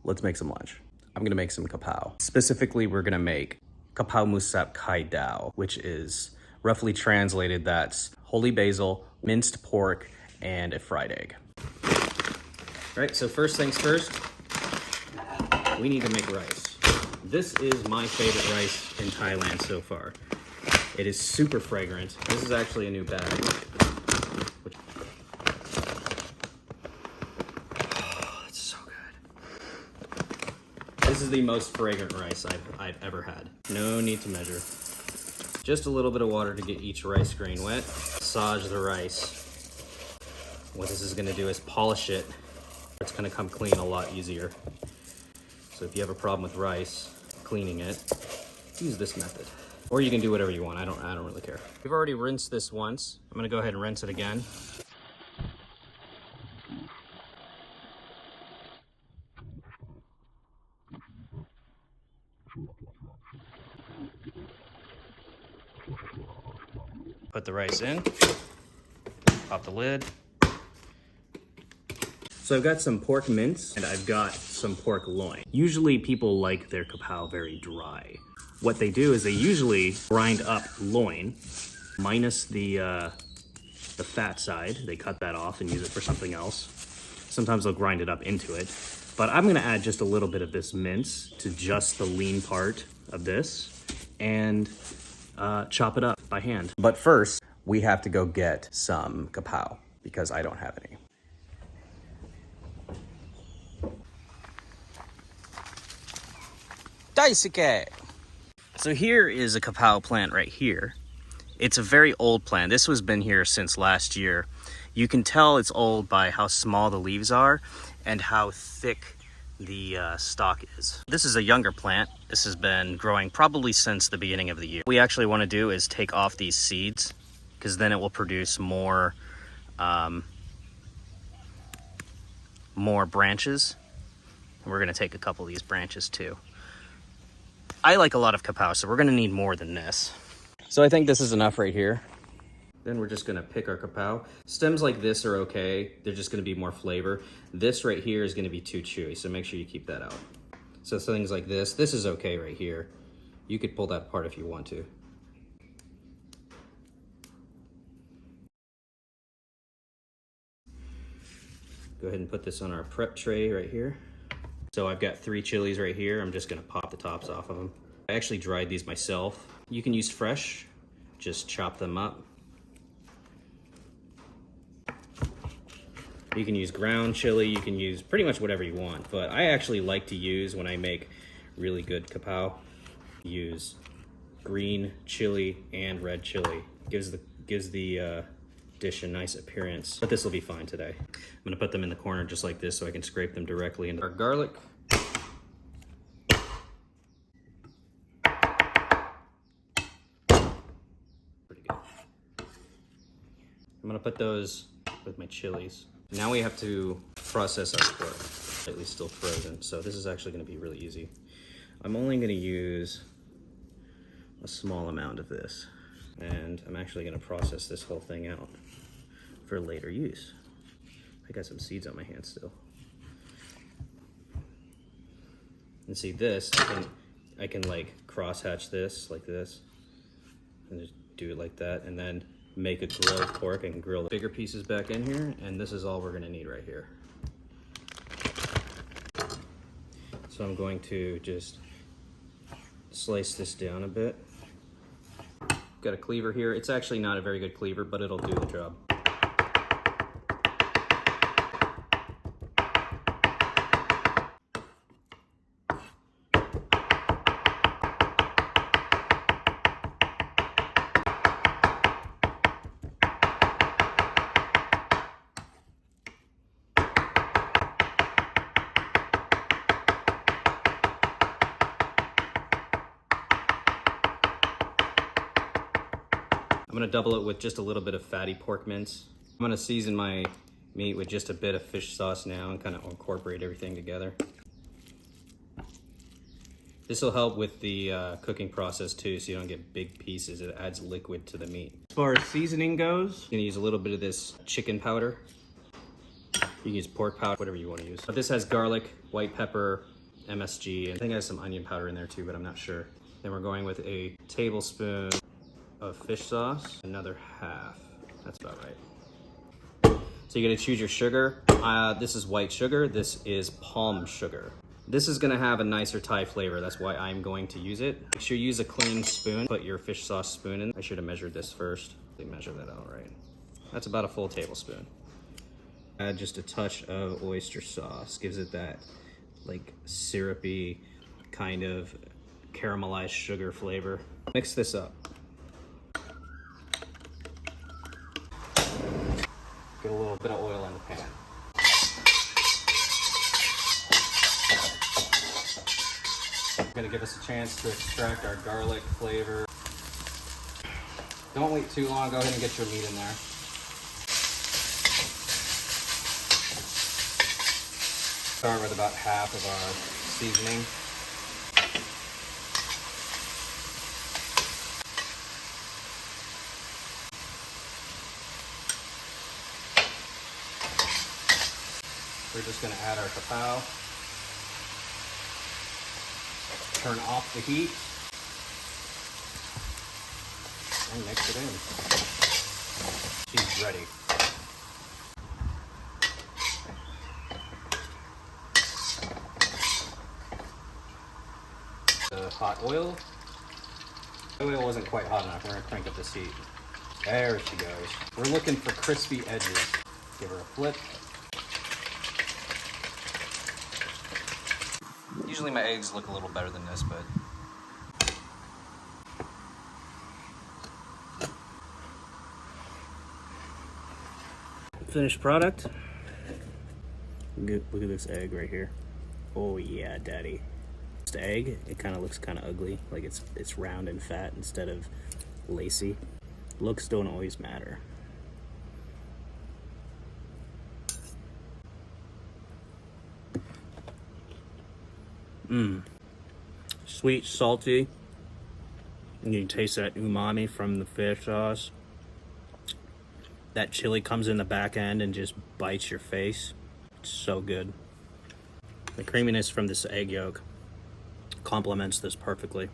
let's make some lunch. I'm gonna make some kapow. Specifically, we're gonna make kapow musap kai dao, which is roughly translated, that's holy basil, minced pork, and a fried egg. All right, so first things first, we need to make rice. This is my favorite rice in Thailand so far. It is super fragrant. This is actually a new bag. Oh, it's so good. This is the most fragrant rice I've ever had. No need to measure. Just a little bit of water to get each rice grain wet. Massage the rice. What this is gonna do is polish it. It's gonna come clean a lot easier. So if you have a problem with rice, cleaning it, use this method. Or you can do whatever you want, I don't really care. We've already rinsed this once. I'm gonna go ahead and rinse it again. Put the rice in, pop the lid. So I've got some pork mince and I've got some pork loin. Usually people like their kapow very dry. What they do is they usually grind up loin, minus the fat side. They cut that off and use it for something else. Sometimes they'll grind it up into it. But I'm gonna add just a little bit of this mince to just the lean part of this and chop it up by hand. But first, we have to go get some kapow because I don't have any. Daisuke! So here is a kapow plant right here. It's a very old plant. This has been here since last year. You can tell it's old by how small the leaves are and how thick the stalk is. This is a younger plant. This has been growing probably since the beginning of the year. What we actually want to do is take off these seeds because then it will produce more branches. And we're going to take a couple of these branches too. I like a lot of kapow, so we're gonna need more than this. So I think this is enough right here. Then we're just gonna pick our kapow. Stems like this are okay. They're just gonna be more flavor. This right here is gonna be too chewy, so make sure you keep that out. So things like this is okay right here. You could pull that apart if you want to. Go ahead and put this on our prep tray right here. So I've got 3 chilies right here. I'm just gonna pop the tops off of them. I actually dried these myself. You can use fresh, just chop them up. You can use ground chili, you can use pretty much whatever you want, but I actually like to use, when I make really good kapow, use green chili and red chili. Gives the dish a nice appearance, but this will be fine today. I'm gonna put them in the corner just like this so I can scrape them directly into our garlic. Pretty good. I'm gonna put those with my chilies. Now we have to process our pork, slightly still frozen. So this is actually gonna be really easy. I'm only gonna use a small amount of this. And I'm actually gonna process this whole thing out for later use. I got some seeds on my hand still. And see this, I can like cross-hatch this like this, and just do it like that, and then make a grilled pork. I can grill the bigger pieces back in here, and this is all we're gonna need right here. So I'm going to just slice this down a bit. Got a cleaver here. It's actually not a very good cleaver, but it'll do the job. I'm gonna double it with just a little bit of fatty pork mince. I'm gonna season my meat with just a bit of fish sauce now and kind of incorporate everything together. This will help with the cooking process too, so you don't get big pieces. It adds liquid to the meat. As far as seasoning goes, I'm gonna use a little bit of this chicken powder. You can use pork powder, whatever you want to use. But this has garlic, white pepper, MSG, and I think it has some onion powder in there too, but I'm not sure. Then we're going with a tablespoon of fish sauce, another half. That's about right. So you're gonna choose your sugar. This is white sugar, this is palm sugar. This is gonna have a nicer Thai flavor, that's why I'm going to use it. Make sure you use a clean spoon, put your fish sauce spoon in. I should have measured this first. Measure that out right. That's about a full tablespoon. Add just a touch of oyster sauce, gives it that like syrupy kind of caramelized sugar flavor. Mix this up. Get a little bit of oil in the pan. Gonna give us a chance to extract our garlic flavor. Don't wait too long, go ahead and get your meat in there. Start with about half of our seasoning. We're just gonna add our kapow. Turn off the heat and mix it in. She's ready. The hot oil. The oil wasn't quite hot enough. We're gonna crank up this heat. There she goes. We're looking for crispy edges. Give her a flip. Usually my eggs look a little better than this, but finished product. Look at this egg right here. Oh yeah, daddy. This egg, it kind of looks kind of ugly, like it's round and fat instead of lacy. Looks don't always matter. Sweet, salty, and you can taste that umami from the fish sauce. That chili comes in the back end and just bites your face. It's so good. The creaminess from this egg yolk complements this perfectly.